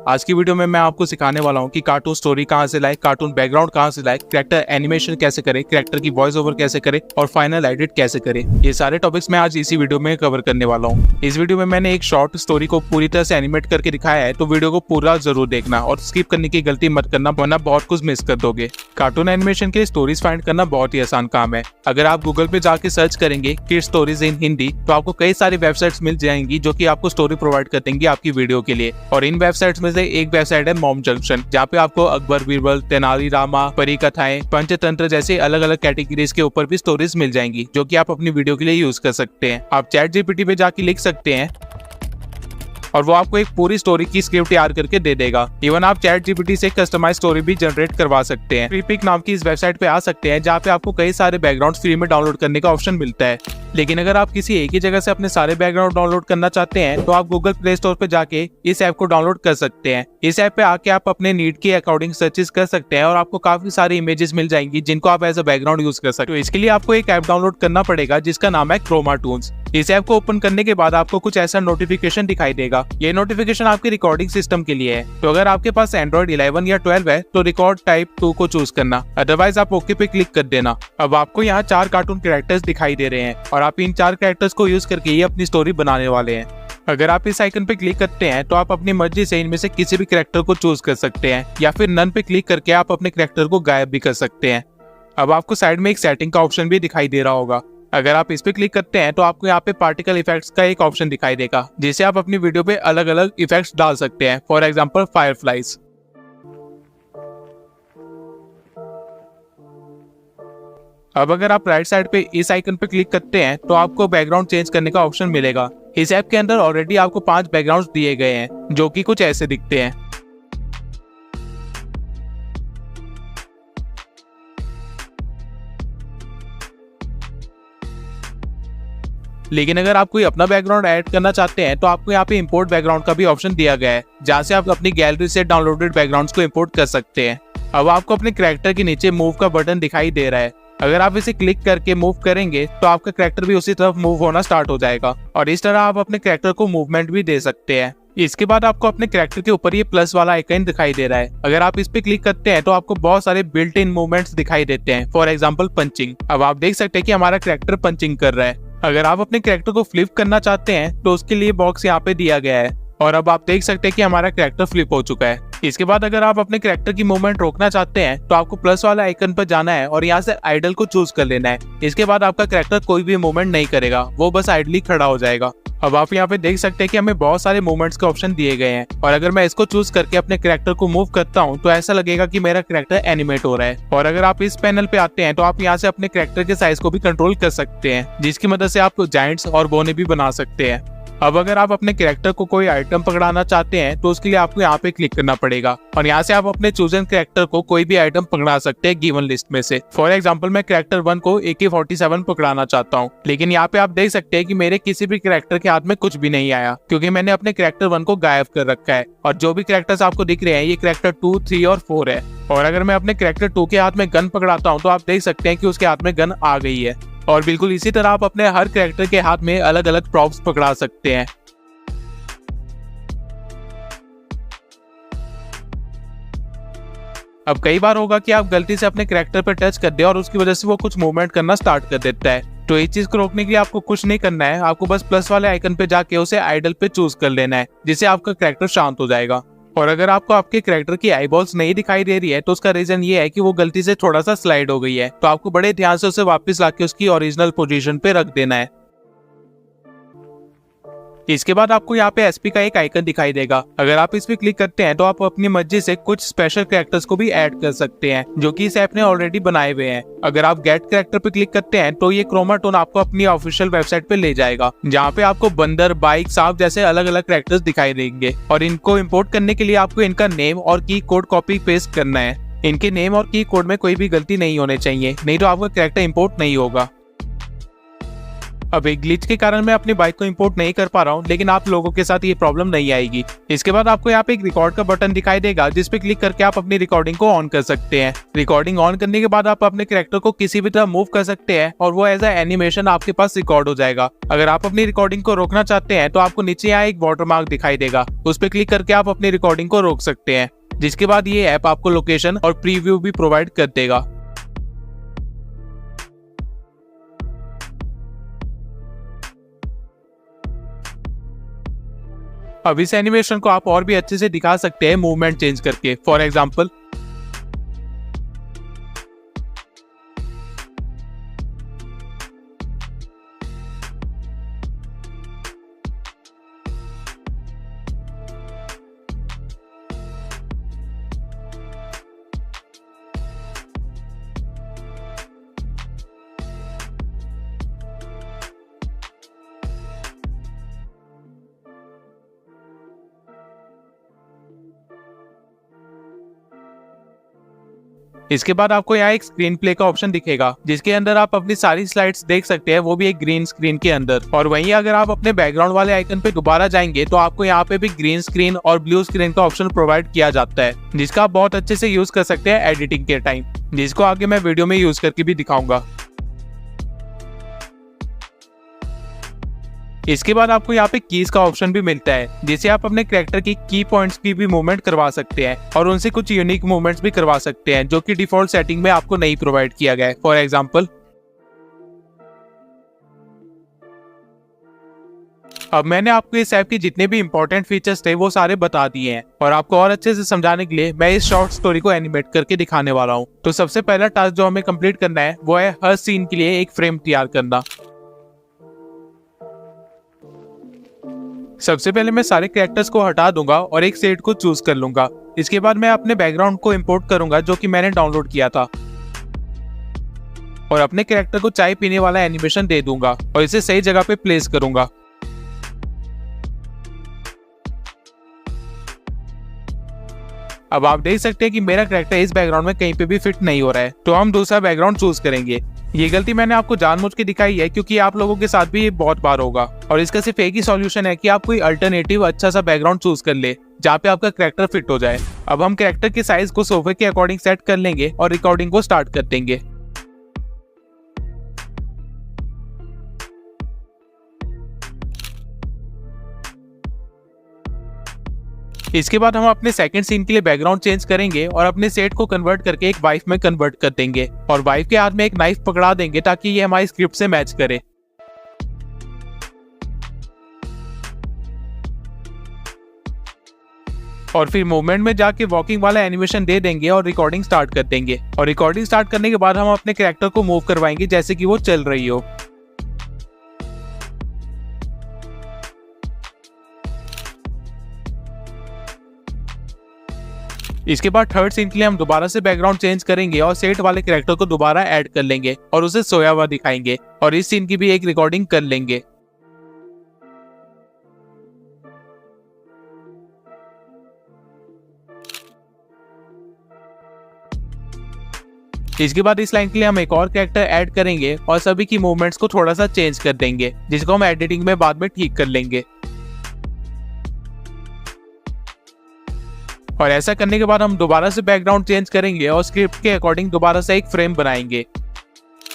आज की वीडियो में मैं आपको सिखाने वाला हूँ कि कार्टून स्टोरी कहाँ से लाए, कार्टून बैकग्राउंड कहाँ से लाए, कैरेक्टर एनिमेशन कैसे करें, कैरेक्टर की वॉइस ओवर कैसे करें और फाइनल एडिट कैसे करें। ये सारे टॉपिक्स मैं आज इसी वीडियो में कवर करने वाला हूँ। इस वीडियो में मैंने एक शॉर्ट स्टोरी को पूरी तरह से एनिमेट करके दिखाया है, तो वीडियो को पूरा जरूर देखना और स्किप करने की गलती मत करना, वरना बहुत कुछ मिस कर दोगे। कार्टून एनिमेशन के लिए स्टोरीज फाइंड करना बहुत ही आसान काम है। अगर आप गूगल पे जाके सर्च करेंगे किड्स स्टोरीज इन हिंदी, तो आपको कई सारी वेबसाइट्स मिल जाएंगी जो कि आपको स्टोरी प्रोवाइड कर देंगी आपकी वीडियो के लिए। और इन वेबसाइट्स में से एक वेबसाइट है मॉम जंक्शन, जहाँ पे आपको अकबर, बीरबल, तेनाली रामा, परी कथाएं, पंचतंत्र जैसे अलग अलग कैटेगरीज के ऊपर भी स्टोरीज मिल जाएंगी जो कि आप अपनी वीडियो के लिए यूज कर सकते हैं। आप चैट जीपीटी पे जाके लिख सकते हैं और वो आपको एक पूरी स्टोरी की स्क्रिप्ट तैयार करके दे देगा। इवन आप चैट जीपीटी से कस्टमाइज स्टोरी भी जनरेट करवा सकते हैं। फ्रीपिक नाम की इस वेबसाइट पे आ सकते हैं, जहाँ पे आपको कई सारे बैकग्राउंड फ्री में डाउनलोड करने का ऑप्शन मिलता है। लेकिन अगर आप किसी एक ही जगह से अपने सारे बैकग्राउंड डाउनलोड करना चाहते हैं, तो आप गूगल प्ले स्टोर पे जाके इस ऐप को डाउनलोड कर सकते हैं। इस ऐप पे आके आप अपने नीड के अकॉर्डिंग सर्चेस कर सकते हैं और आपको काफी सारी इमेजेस मिल जाएंगी जिनको आप एज अ बैकग्राउंड यूज कर सकते हो। इसके लिए आपको एक ऐप डाउनलोड करना पड़ेगा जिसका नाम है क्रोमा टून्स। इस ऐप को ओपन करने के बाद आपको कुछ ऐसा नोटिफिकेशन दिखाई देगा। ये नोटिफिकेशन आपके रिकॉर्डिंग सिस्टम के लिए है, तो अगर आपके पास एंड्रॉइड 11 या 12 है तो रिकॉर्ड टाइप 2 को चूज करना, अदरवाइज आप ओके पे क्लिक कर देना। अब आपको यहाँ 4 कार्टून कैरेक्टर्स दिखाई दे रहे हैं और आप इन 4 कैरेक्टर्स को यूज करके ही अपनी स्टोरी बनाने वाले हैं। अगर आप इस आइकन पे क्लिक करते हैं तो आप अपनी मर्जी से इनमें से किसी भी कैरेक्टर को चूज कर सकते हैं, या फिर नन पे क्लिक करके आप अपने कैरेक्टर को गायब भी कर सकते हैं। अब आपको साइड में एक सेटिंग का ऑप्शन भी दिखाई दे रहा होगा। अगर आप इस पे क्लिक करते हैं तो आपको यहाँ पे पार्टिकल इफेक्ट्स का एक ऑप्शन दिखाई देगा, जिसे आप अपनी वीडियो पे अलग अलग इफेक्ट्स डाल सकते हैं। For example fireflies. अब अगर आप राइट साइड पे इस आइकन पे क्लिक करते हैं तो आपको बैकग्राउंड चेंज करने का ऑप्शन मिलेगा। इस ऐप के अंदर ऑलरेडी आपको 5 बैकग्राउंड्स दिए गए हैं जो कि कुछ ऐसे दिखते हैं। लेकिन अगर आप कोई अपना बैकग्राउंड ऐड करना चाहते हैं तो आपको यहाँ पे इंपोर्ट बैकग्राउंड का भी ऑप्शन दिया गया है, जहाँ से आप अपनी गैलरी से डाउनलोडेड बैकग्राउंड्स को इंपोर्ट कर सकते हैं। अब आपको अपने कैरेक्टर के नीचे मूव का बटन दिखाई दे रहा है। अगर आप इसे क्लिक करके मूव करेंगे तो आपका कैरेक्टर भी उसी तरफ मूव होना स्टार्ट हो जाएगा और इस तरह आप अपने कैरेक्टर को मूवमेंट भी दे सकते हैं। इसके बाद आपको अपने कैरेक्टर के ऊपर ये प्लस वाला आइकन दिखाई दे रहा है। अगर आप इस पे क्लिक करते हैं तो आपको बहुत सारे बिल्ट इन मूवमेंट्स दिखाई देते हैं। For example punching. अब आप देख सकते हैं कि हमारा कैरेक्टर पंचिंग कर रहा है। अगर आप अपने कैरेक्टर को फ्लिप करना चाहते हैं तो उसके लिए बॉक्स यहाँ पे दिया गया है और अब आप देख सकते हैं कि हमारा कैरेक्टर फ्लिप हो चुका है। इसके बाद अगर आप अपने कैरेक्टर की मूवमेंट रोकना चाहते हैं तो आपको प्लस वाला आइकन पर जाना है और यहाँ से आइडल को चूज कर लेना है। इसके बाद आपका कैरेक्टर कोई भी मूवमेंट नहीं करेगा, वो बस आइडली खड़ा हो जाएगा। अब आप यहाँ पे देख सकते हैं कि हमें बहुत सारे मूवमेंट्स के ऑप्शन दिए गए हैं और अगर मैं इसको चूज करके अपने कैरेक्टर को मूव करता हूँ तो ऐसा लगेगा कि मेरा कैरेक्टर एनिमेट हो रहा है। और अगर आप इस पैनल पे आते हैं तो आप यहाँ से अपने कैरेक्टर के साइज को भी कंट्रोल कर सकते हैं, जिसकी मदद से आप जायंट्स और बोने भी बना सकते हैं। अब अगर आप अपने कैरेक्टर को कोई आइटम पकड़ाना चाहते हैं तो उसके लिए आपको यहाँ पे क्लिक करना पड़ेगा और यहाँ से आप अपने चूजन कैरेक्टर को कोई भी आइटम पकड़ा सकते हैं गिवन लिस्ट में से। फॉर एग्जांपल मैं कैरेक्टर 1 को AK-47 पकड़ाना चाहता हूँ, लेकिन यहाँ पे आप देख सकते हैं कि मेरे किसी भी कैरेक्टर के हाथ में कुछ भी नहीं आया, क्योंकि मैंने अपने कैरेक्टर 1 को गायब कर रखा है और जो भी कैरेक्टर्स आपको दिख रहे हैं ये कैरेक्टर 2, 3 और 4 है। और अगर मैं अपने कैरेक्टर 2 के हाथ में गन पकड़ाता हूँ तो आप देख सकते हैं कि उसके हाथ में गन आ गई है। और बिल्कुल इसी तरह आप अपने हर कैरेक्टर के हाथ में अलग अलग प्रॉप्स पकड़ा सकते हैं। अब कई बार होगा कि आप गलती से अपने कैरेक्टर पर टच कर दे और उसकी वजह से वो कुछ मूवमेंट करना स्टार्ट कर देता है। तो इस चीज को रोकने के लिए आपको कुछ नहीं करना है, आपको बस प्लस वाले आइकन पे जाके उसे आइडल पे चूज कर लेना है, जिससे आपका कैरेक्टर शांत हो जाएगा। और अगर आपको आपके कैरेक्टर की आईबॉल्स नहीं दिखाई दे रही है तो उसका रीजन ये है कि वो गलती से थोड़ा सा स्लाइड हो गई है, तो आपको बड़े ध्यान से उसे वापस लाके उसकी ओरिजिनल पोजीशन पे रख देना है। इसके बाद आपको यहाँ पे एसपी का एक आइकन दिखाई देगा। अगर आप इस पे क्लिक करते हैं तो आप अपनी मर्जी से कुछ स्पेशल कैरेक्टर्स को भी ऐड कर सकते हैं जो कि इस ऐप ने ऑलरेडी बनाए हुए हैं। अगर आप गेट कैरेक्टर पे क्लिक करते हैं तो ये क्रोमा टून आपको अपनी ऑफिशियल वेबसाइट पे ले जाएगा, जहाँ पे आपको बंदर, बाइक, सांप जैसे अलग अलग कैरेक्टर्स दिखाई देंगे और इनको इम्पोर्ट करने के लिए आपको इनका नेम और की कोड कॉपी पेस्ट करना है। इनके नेम और की कोड में कोई भी गलती नहीं होनी चाहिए, नहीं तो आपका कैरेक्टर इम्पोर्ट नहीं होगा। अब एक ग्लिच के कारण मैं अपनी बाइक को इंपोर्ट नहीं कर पा रहा हूँ, लेकिन आप लोगों के साथ ये प्रॉब्लम नहीं आएगी। इसके बाद आपको यहाँ पे एक रिकॉर्ड का बटन दिखाई देगा, जिस पे क्लिक करके आप अपनी रिकॉर्डिंग को ऑन कर सकते हैं। रिकॉर्डिंग ऑन करने के बाद आप अपने कैरेक्टर को किसी भी तरह मूव कर सकते हैं और वो एज ए एनिमेशन आपके पास रिकॉर्ड हो जाएगा। अगर आप अपनी रिकॉर्डिंग को रोकना चाहते हैं तो आपको नीचे यहाँ एक वाटरमार्क दिखाई देगा, उस पर क्लिक करके आप अपनी रिकॉर्डिंग को रोक सकते हैं, जिसके बाद ये ऐप आपको लोकेशन और प्रीव्यू भी प्रोवाइड कर देगा। अब इस एनिमेशन को आप और भी अच्छे से दिखा सकते हैं मूवमेंट चेंज करके। फॉर एग्जाम्पल, इसके बाद आपको यहाँ एक स्क्रीन प्ले का ऑप्शन दिखेगा, जिसके अंदर आप अपनी सारी स्लाइड्स देख सकते हैं, वो भी एक ग्रीन स्क्रीन के अंदर। और वहीं अगर आप अपने बैकग्राउंड वाले आइकन पे दोबारा जाएंगे तो आपको यहाँ पे भी ग्रीन स्क्रीन और ब्लू स्क्रीन का ऑप्शन प्रोवाइड किया जाता है, जिसका आप बहुत अच्छे से यूज कर सकते हैं एडिटिंग के टाइम, जिसको आगे मैं वीडियो में यूज करके भी दिखाऊंगा। इसके बाद आपको यहाँ पे कीज का ऑप्शन भी मिलता है, जिसे आप अपने कैरेक्टर की की पॉइंट्स की भी मूवमेंट करवा सकते हैं और उनसे कुछ यूनिक मूवमेंट्स भी करवा सकते हैं, जो कि डिफॉल्ट सेटिंग में आपको नहीं प्रोवाइड किया गया है। फॉर एग्जांपल, अब मैंने आपको इस ऐप के जितने भी इंपॉर्टेंट फीचर्स थे वो सारे बता दिए हैं, और आपको और अच्छे से समझाने के लिए मैं इस शॉर्ट स्टोरी को एनिमेट करके दिखाने वाला हूँ। तो सबसे पहला टास्क जो हमें कंप्लीट करना है वो है हर सीन के लिए एक फ्रेम तैयार करना। सबसे पहले मैं सारे कैरेक्टर्स को हटा दूंगा और एक सेट को चूज कर लूंगा। इसके बाद मैं अपने बैकग्राउंड को इंपोर्ट करूंगा, जो कि मैंने डाउनलोड किया था, और अपने कैरेक्टर को चाय पीने वाला एनिमेशन दे दूंगा और इसे सही जगह पे प्लेस करूंगा। अब आप देख सकते हैं कि मेरा कैरेक्टर इस बैकग्राउंड में कहीं पे भी फिट नहीं हो रहा है, तो हम दूसरा बैकग्राउंड चूज करेंगे। ये गलती मैंने आपको जानबूझ के दिखाई है, क्योंकि आप लोगों के साथ भी ये बहुत बार होगा, और इसका सिर्फ एक ही सॉल्यूशन है कि आप कोई अल्टरनेटिव अच्छा सा बैकग्राउंड चूज कर ले, जहाँ पे आपका कैरेक्टर फिट हो जाए। अब हम कैरेक्टर के साइज को सोफे के अकॉर्डिंग सेट कर लेंगे और रिकॉर्डिंग को स्टार्ट कर देंगे। इसके बाद हम अपने सेकंड सीन के लिए बैकग्राउंड चेंज करेंगे और अपने सेट को कन्वर्ट करके एक वाइफ में कन्वर्ट कर देंगे, और वाइफ के हाथ में एक नाइफ पकड़ा देंगे ताकि ये हमारी स्क्रिप्ट से मैच करे। और फिर मूवमेंट में जाके वॉकिंग वाला एनिमेशन दे देंगे और रिकॉर्डिंग स्टार्ट कर देंगे। और रिकॉर्डिंग स्टार्ट करने के बाद हम अपने कैरेक्टर को मूव करवाएंगे जैसे कि वो चल रही हो। इसके बाद थर्ड सीन के लिए हम दोबारा से बैकग्राउंड चेंज करेंगे और सेट वाले कैरेक्टर को दोबारा ऐड कर लेंगे और उसे सोया हुआ दिखाएंगे, और इस सीन की भी एक रिकॉर्डिंग कर लेंगे। इसके बाद इस लाइन के लिए हम एक और कैरेक्टर ऐड करेंगे और सभी की मूवमेंट्स को थोड़ा सा चेंज कर देंगे, जिसको हम एडिटिंग में बाद में ठीक कर लेंगे। और ऐसा करने के बाद हम दोबारा से बैकग्राउंड चेंज करेंगे और स्क्रिप्ट के अकॉर्डिंग दोबारा से एक फ्रेम बनाएंगे।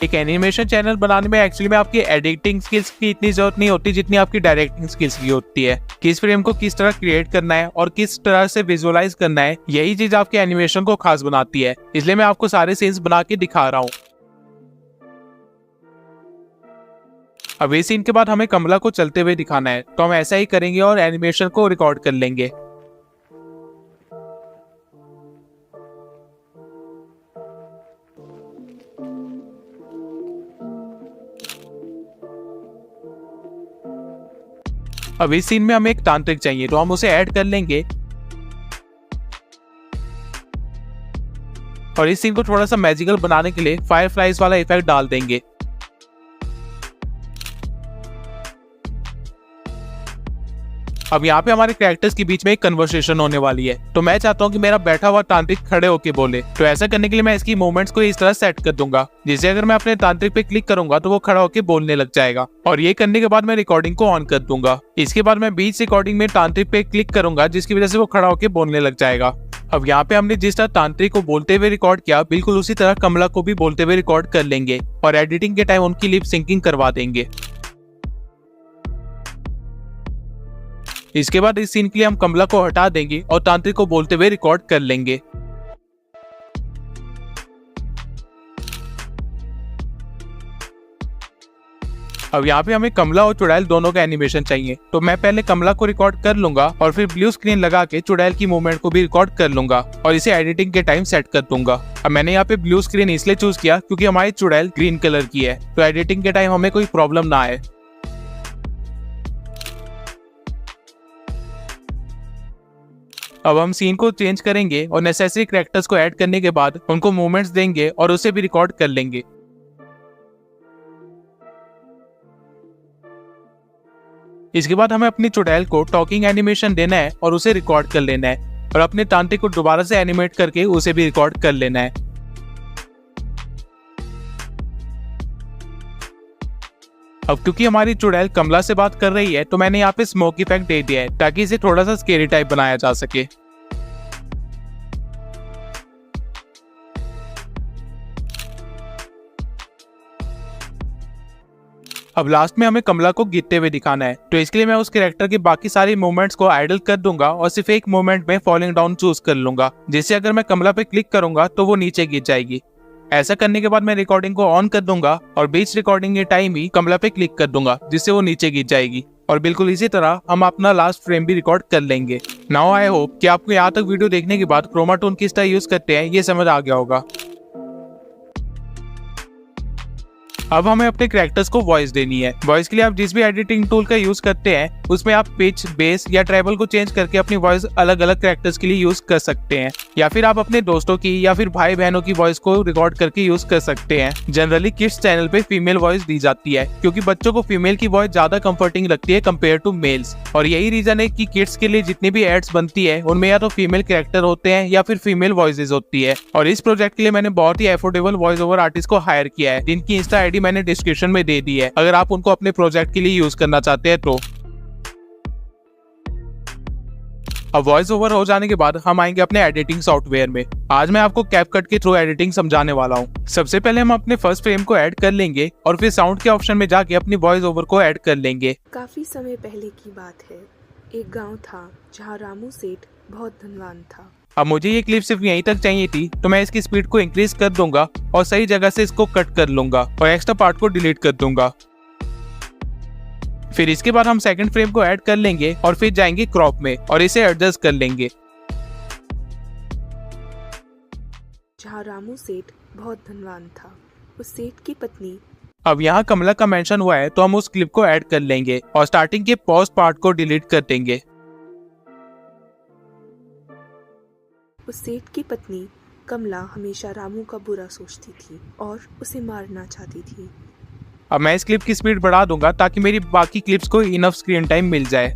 एक एनिमेशन चैनल बनाने में एक्चुअली में आपकी एडिटिंग स्किल्स की इतनी जरूरत नहीं होती जितनी आपकी डायरेक्टिंग स्किल्स की होती है। किस फ्रेम को किस तरह क्रिएट करना है और किस तरह से विजुअलाइज करना है, यही चीज आपके एनिमेशन को खास बनाती है। इसलिए मैं आपको सारे सीन्स बना के दिखा रहा हूँ। अब इस सीन के बाद हमें कमला को चलते हुए दिखाना है, तो हम ऐसा ही करेंगे और एनिमेशन को रिकॉर्ड कर लेंगे। अब इस सीन में हमें एक तांत्रिक चाहिए, तो हम उसे ऐड कर लेंगे और इस सीन को थोड़ा सा मैजिकल बनाने के लिए फायरफ्लाइज वाला इफेक्ट डाल देंगे। अब यहाँ पे हमारे कैरेक्टर्स के बीच में एक कन्वर्सेशन होने वाली है, तो मैं चाहता हूँ कि मेरा बैठा हुआ तांत्रिक खड़े होके बोले। तो ऐसा करने के लिए मैं इसकी मूवमेंट्स को इस तरह सेट कर दूंगा, जिससे अगर मैं अपने तांत्रिक पे क्लिक करूंगा तो वो खड़ा होके बोलने लग जाएगा। और ये करने के बाद मैं रिकॉर्डिंग को ऑन कर दूंगा। इसके बाद मैं बीच रिकॉर्डिंग में तांत्रिक पे क्लिक करूंगा, जिसकी वजह से वो खड़ा होके बोलने लग जाएगा। अब यहाँ पे हमने जिस तरह तांत्रिक को बोलते हुए रिकॉर्ड किया, बिल्कुल उसी तरह कमला को भी बोलते हुए रिकॉर्ड कर लेंगे और एडिटिंग के टाइम उनकी लिप सिंकिंग करवा देंगे। इसके बाद इस सीन के लिए हम कमला को हटा देंगे और तांत्रिक को बोलते हुए रिकॉर्ड कर लेंगे। अब यहाँ पे हमें कमला और चुड़ैल दोनों का एनिमेशन चाहिए, तो मैं पहले कमला को रिकॉर्ड कर लूंगा और फिर ब्लू स्क्रीन लगा के चुड़ैल की मूवमेंट को भी रिकॉर्ड कर लूंगा और इसे एडिटिंग के टाइम सेट कर दूंगा। अब मैंने यहाँ पे ब्लू स्क्रीन इसलिए चूज किया क्योंकि हमारी चुड़ैल ग्रीन कलर की है, तो एडिटिंग के टाइम हमें कोई प्रॉब्लम ना आए। अब हम सीन को चेंज करेंगे और नेसेसरी कैरेक्टर्स को ऐड करने के बाद उनको मूवमेंट्स देंगे और उसे भी रिकॉर्ड कर लेंगे। इसके बाद हमें अपनी चुड़ैल को टॉकिंग एनिमेशन देना है और उसे रिकॉर्ड कर लेना है और अपने तांत्रिक को दोबारा से एनिमेट करके उसे भी रिकॉर्ड कर लेना है। अब क्योंकि हमारी चुड़ैल कमला से बात कर रही है, तो मैंने यहाँ पे स्मोक इफेक्ट दे दिया है ताकि इसे थोड़ा सा स्केरी टाइप बनाया जा सके। अब लास्ट में हमें कमला को गिरते हुए दिखाना है, तो इसके लिए मैं उस कैरेक्टर के बाकी सारी मूवमेंट्स को आइडल कर दूंगा और सिर्फ एक मूवमेंट में फॉलिंग डाउन चूज कर लूंगा, जिससे अगर मैं कमला पे क्लिक करूंगा तो वो नीचे गिर जाएगी। ऐसा करने के बाद मैं रिकॉर्डिंग को ऑन कर दूंगा और बीच रिकॉर्डिंग के टाइम ही कमला पे क्लिक कर दूंगा, जिससे वो नीचे गिर जाएगी। और बिल्कुल इसी तरह हम अपना लास्ट फ्रेम भी रिकॉर्ड कर लेंगे। नाउ आई होप कि आपको यहाँ तक वीडियो देखने के बाद क्रोमा टून किस तरह यूज करते हैं ये समझ आ गया होगा। अब हमें अपने कैरेक्टर्स को वॉइस देनी है। वॉइस के लिए आप जिस भी एडिटिंग टूल का यूज करते हैं उसमें आप पिच, बेस या ट्रेबल को चेंज करके अपनी वॉइस अलग अलग कैरेक्टर्स के लिए यूज कर सकते हैं, या फिर आप अपने दोस्तों की या फिर भाई बहनों की वॉइस को रिकॉर्ड करके यूज कर सकते हैं। जनरली किड्स चैनल पे फीमेल वॉइस दी जाती है क्योंकि बच्चों को फीमेल की वॉइस ज्यादा कंफर्टिंग लगती है कम्पेयर टू मेल्स, और यही रीजन है कि किड्स के लिए जितनी भी एड्स बनती है उनमें या तो फीमेल कैरेक्टर होते हैं या फिर फीमेल वॉइसेज होती है। और इस प्रोजेक्ट के लिए मैंने बहुत ही एफोर्डेबल वॉइस ओवर आर्टिस्ट को हायर किया है, जिनकी इंस्टा आईडी मैंने डिस्क्रिप्शन में दे दी है अगर आप उनको अपने प्रोजेक्ट के लिए यूज करना चाहते हैं तो। अब वॉइस ओवर हो जाने के बाद हम आएंगे अपने एडिटिंग सॉफ्टवेयर में। आज मैं आपको कैपकट के थ्रू एडिटिंग समझाने वाला हूँ। सबसे पहले हम अपने फर्स्ट फ्रेम को ऐड कर लेंगे और फिर साउंड के ऑप्शन में जाके अपनी वॉइस ओवर को ऐड कर लेंगे। काफी समय पहले की बात है, एक गांव था जहां रामू सेठ बहुत धनवान था। अब मुझे ये क्लिप सिर्फ यहीं तक चाहिए थी, तो मैं इसकी स्पीड को इंक्रीज कर दूंगा और सही जगह से इसको कट कर लूंगा और एक्स्ट्रा पार्ट को डिलीट कर दूंगा। फिर इसके बाद हम सेकंड फ्रेम को ऐड कर लेंगे और फिर जाएंगे क्रॉप में और इसे एडजस्ट कर लेंगे। जहां रामू सेठ बहुत धनवान था, उस सेठ की पत्नी। अब यहाँ कमला का मेंशन हुआ है तो हम उस क्लिप को ऐड कर लेंगे और स्टार्टिंग के पॉज पार्ट को डिलीट कर देंगे। उस सेठ की पत्नी कमला हमेशा रामू का बुरा सोचती थी और उसे मारना चाहती थी। अब मैं इस क्लिप की स्पीड बढ़ा दूंगा ताकि मेरी बाकी क्लिप्स को इनफ स्क्रीन टाइम मिल जाए।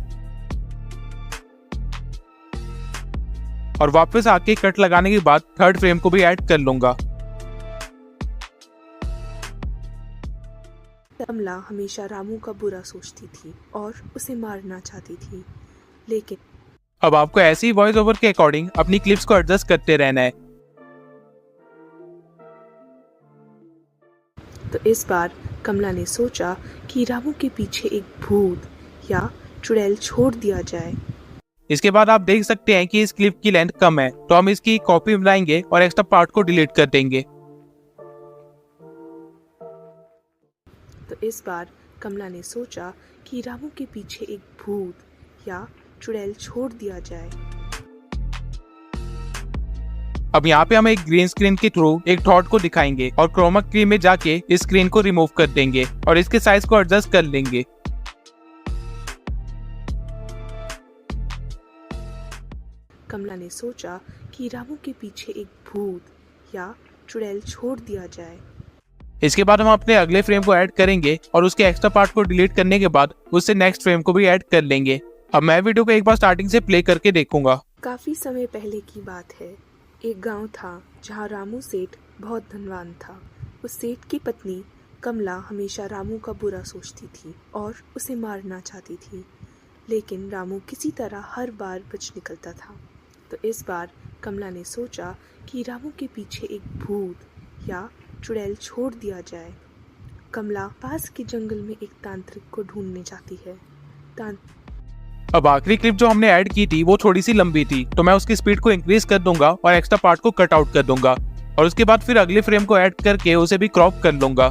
और वापस आके कट लगाने के बाद थर्ड फ्रेम को भी ऐड कर लूंगा। कमला हमेशा रामू का बुरा सोचती थी और उसे मारना चाहती थी, लेकिन अब आपको ऐसी ही वॉइस ओवर के अकॉर्डिंग अपनी क्लिप्स को एडजस्ट करते रहना है। तो इस बार कमला ने सोचा कि रामू के पीछे एक भूत या चुड़ैल छोड़ दिया जाए। इसके बाद आप देख सकते हैं कि इस क्लिप की लेंथ कम है, तो हम इसकी कॉपी बनाएंगे और एक्स्ट्रा पार्ट को डिलीट कर देंगे। तो इस बार कमला ने सोचा कि रामू के पीछे एक भूत या चुड़ैल छोड़ दिया जाए। अब यहाँ पे हम एक ग्रीन स्क्रीन के थ्रू एक डॉट को दिखाएंगे और क्रोमा की में जाके इस स्क्रीन को रिमूव कर देंगे और इसके साइज को एडजस्ट कर लेंगे। कमला ने सोचा कि रामू के पीछे एक भूत या चुड़ैल छोड़ दिया जाए। इसके बाद हम अपने अगले फ्रेम को ऐड करेंगे और उसके एक्स्ट्रा पार्ट को डिलीट करने के बाद उससे नेक्स्ट फ्रेम को भी ऐड कर लेंगे अब मैं वीडियो को एक बार स्टार्टिंग से प्ले करके देखूंगा। काफी समय पहले की बात है। एक गांव था जहां रामू सेठ बहुत धनवान था। उस सेठ की पत्नी कमला हमेशा रामू का बुरा सोचती थी और उसे मारना चाहती थी, लेकिन रामू किसी तरह हर बार बच निकलता था। तो इस बार कमला ने सोचा कि रामू के पीछे एक भूत या चुड़ैल छोड़ दिया जाए। कमला पास के जंगल में एक तांत्रिक को ढूंढने जाती है। अब आखिरी क्लिप जो हमने ऐड की थी वो थोड़ी सी लंबी थी, तो मैं उसकी स्पीड को इंक्रीज कर दूंगा और एक्स्ट्रा पार्ट को कट आउट कर दूंगा और उसके बाद फिर अगले फ्रेम को ऐड करके उसे भी क्रॉप कर लूंगा।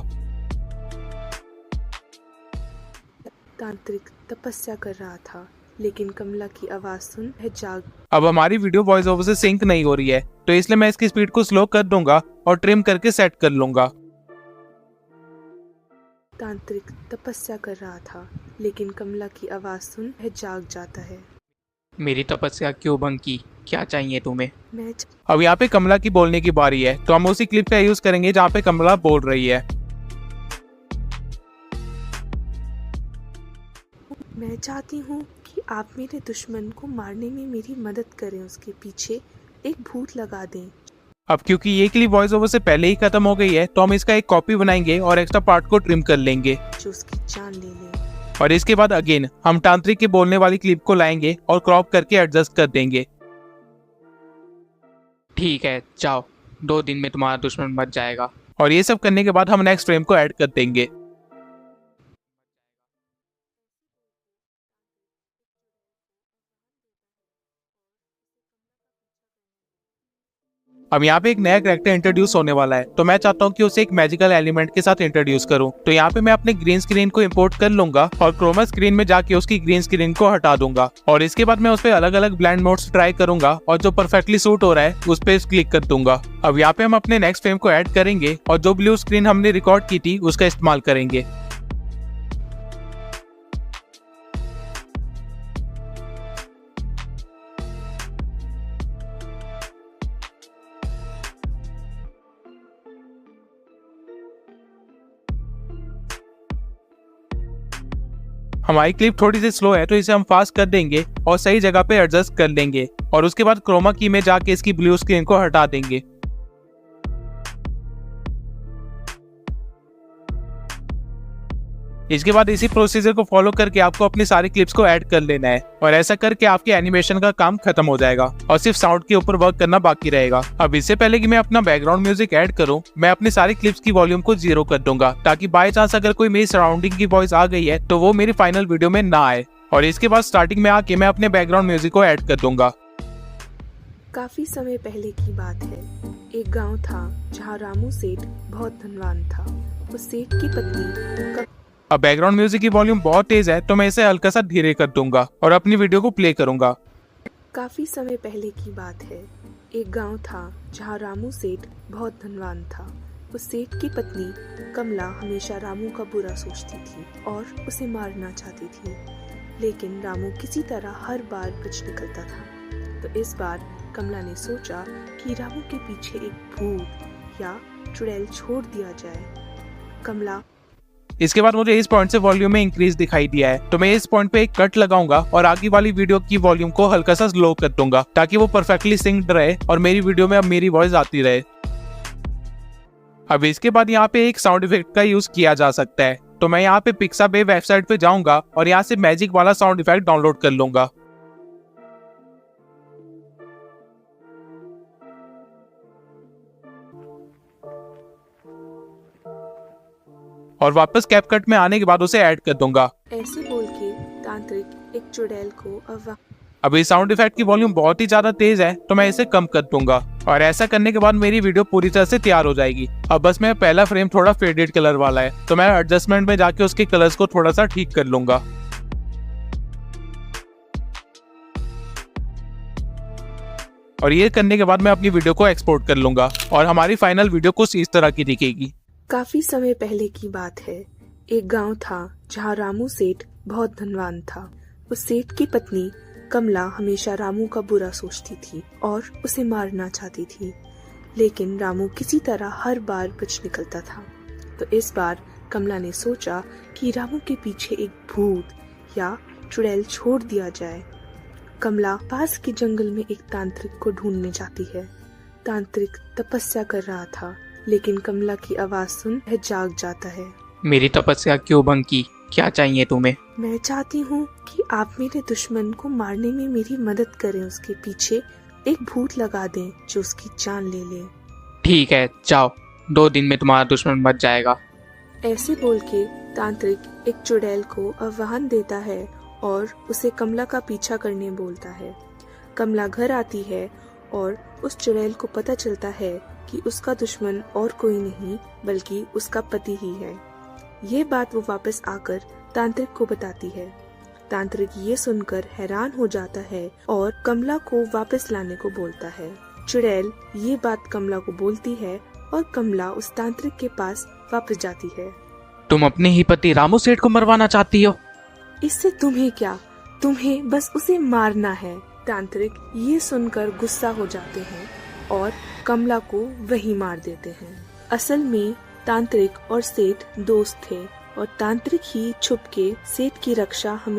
तांत्रिक तपस्या कर रहा था, लेकिन कमला की आवाज सुन वह जाग। अब हमारी वीडियो वॉइस ओवर से सिंक नहीं हो रही है, तो इसलिए मैं इसकी स्पीड को स्लो कर दूंगा और ट्रिम करके सेट कर लूंगा। तांत्रिक तपस्या कर रहा था, लेकिन कमला की आवाज सुन वह जाग जाता है। मेरी तपस्या क्यों भंग की? क्या चाहिए तुम्हें? अब यहाँ पे कमला की बोलने की बारी है, तो हम उसी क्लिप का यूज करेंगे जहाँ पे कमला बोल रही है। मैं चाहती हूँ कि आप मेरे दुश्मन को मारने में मेरी मदद करें, उसके पीछे एक भूत लगा दें। अब क्योंकि ये क्लिप वॉइस ओवर से पहले ही खत्म हो गई है, तो हम इसका एक कॉपी बनाएंगे और एक्स्ट्रा पार्ट को ट्रिम कर लेंगे जो उसकी जान ले ले। और इसके बाद अगेन हम तांत्रिक के बोलने वाली क्लिप को लाएंगे और क्रॉप करके एडजस्ट कर देंगे। ठीक है, जाओ, 2 दिन में तुम्हारा दुश्मन मर जाएगा। और ये सब करने के बाद हम नेक्स्ट फ्रेम को ऐड कर देंगे। अब यहाँ पे एक नया कैरेक्टर इंट्रोड्यूस होने वाला है, तो मैं चाहता हूँ कि उसे एक मैजिकल एलिमेंट के साथ इंट्रोड्यूस करूँ। तो यहाँ पे मैं अपने ग्रीन स्क्रीन को इंपोर्ट कर लूंगा और क्रोमा स्क्रीन में जाके उसकी ग्रीन स्क्रीन को हटा दूंगा और इसके बाद मैं उस पर अलग अलग ब्लेंड मोड्स ट्राई करूंगा और जो परफेक्टली सूट हो रहा है उस पर क्लिक कर दूंगा। अब यहाँ पे हम अपने नेक्स्ट फ्रेम को ऐड करेंगे और जो ब्लू स्क्रीन हमने रिकॉर्ड की थी उसका इस्तेमाल करेंगे। हमारी क्लिप थोड़ी सी स्लो है, तो इसे हम फास्ट कर देंगे और सही जगह पे एडजस्ट कर लेंगे और उसके बाद क्रोमा की में जाके इसकी ब्लू स्क्रीन को हटा देंगे। इसके बाद इसी प्रोसीजर को फॉलो करके आपको अपनी सारी क्लिप्स को ऐड कर लेना है और ऐसा करके आपके एनिमेशन का काम खत्म हो जाएगा और सिर्फ साउंड के ऊपर वर्क करना बाकी रहेगा। अब इससे पहले कि मैं अपना बैकग्राउंड म्यूजिक ऐड करूं, मैं अपनी सारी क्लिप्स की वॉल्यूम को 0 कर दूंगा ताकि बाय चांस अगर कोई मेरी सराउंडिंग की वॉइस आ गई है तो वो मेरी फाइनल वीडियो में ना आए। और इसके बाद स्टार्टिंग में आके मैं अपने बैकग्राउंड म्यूजिक को ऐड कर दूंगा। काफी समय पहले की बात है। एक गांव था जहां रामू सेठ बहुत धनवान था। उस सेठ की पत्नी अब बैकग्राउंड म्यूजिक की वॉल्यूम बहुत तेज है, तो मैं इसे हल्का सा धीरे कर दूंगा और अपनी वीडियो को प्ले करूंगा। काफी समय पहले की बात है। एक गांव था जहां रामू सेठ बहुत धनवान था। उस सेठ की पत्नी कमला हमेशा रामू का बुरा सोचती थी और उसे मारना चाहती थी, लेकिन रामू किसी तरह हर बार बच निकलता था। तो इस बार कमला ने सोचा कि रामू के पीछे एक भूत या चुड़ैल छोड़ दिया जाए। कमला इसके बाद मुझे इस पॉइंट से वॉल्यूम में इंक्रीज दिखाई दिया है, तो मैं इस पॉइंट पे एक कट लगाऊंगा और आगे वाली वीडियो की वॉल्यूम को हल्का सा स्लो कर दूंगा ताकि वो परफेक्टली सिंक्ड रहे और मेरी वीडियो में अब मेरी वॉइस आती रहे। अब इसके बाद यहाँ पे एक साउंड इफेक्ट का यूज किया जा सकता है, तो मैं यहाँ पे पिक्साबे वेबसाइट पे जाऊंगा और यहाँ से मैजिक वाला साउंड इफेक्ट डाउनलोड कर लूंगा। और वापस कैपकट में आने के बाद उसे ऐड कर दूंगा। ऐसे बोल के तांत्रिक एक चुड़ैल को अब इस साउंड इफेक्ट की वॉल्यूम बहुत ही ज्यादा तेज है, तो मैं इसे कम कर दूंगा और ऐसा करने के बाद मेरी वीडियो पूरी तरह से तैयार हो जाएगी। अब बस मैं पहला फ्रेम थोड़ा फेडेड कलर वाला है, तो मैं एडजस्टमेंट में जाके उसके कलर्स को थोड़ा सा ठीक कर लूंगा। और ये करने के बाद मैं अपनी वीडियो को एक्सपोर्ट कर लूंगा और हमारी फाइनल वीडियो कुछ इस तरह की दिखेगी। काफी समय पहले की बात है। एक गांव था जहां रामू सेठ बहुत धनवान था। उस सेठ की पत्नी कमला हमेशा रामू का बुरा सोचती थी और उसे मारना चाहती थी, लेकिन रामू किसी तरह हर बार बच निकलता था। तो इस बार कमला ने सोचा कि रामू के पीछे एक भूत या चुड़ैल छोड़ दिया जाए। कमला पास के जंगल में एक तांत्रिक को ढूंढने जाती है। तांत्रिक तपस्या कर रहा था, लेकिन कमला की आवाज सुन वह जाग जाता है। मेरी तपस्या क्यों भंग की? क्या चाहिए तुम्हें? मैं चाहती हूँ कि आप मेरे दुश्मन को मारने में मेरी मदद करें। उसके पीछे एक भूत लगा दें जो उसकी जान ले ले। ठीक है, जाओ, 2 दिन में तुम्हारा दुश्मन मर जाएगा। ऐसे बोल के तांत्रिक एक चुड़ैल को आह्वान देता है और उसे कमला का पीछा करने बोलता है। कमला घर आती है और उस चुड़ैल को पता चलता है कि उसका दुश्मन और कोई नहीं बल्कि उसका पति ही है। ये बात वो वापस आकर तांत्रिक को बताती है। तांत्रिक ये सुनकर हैरान हो जाता है और कमला को वापस लाने को बोलता है। चुड़ैल ये बात कमला को बोलती है और कमला उस तांत्रिक के पास वापस जाती है। तुम अपने ही पति रामू सेठ को मरवाना चाहती हो? इससे तुम्हें क्या, तुम्हें बस उसे मारना है। तांत्रिक ये सुनकर गुस्सा हो जाते हैं और कमला को वही मार देते हैं। असल में तांत्रिक और सेठ दोस्त थे और तांत्रिक ही छुप के सेठ की रक्षा हमें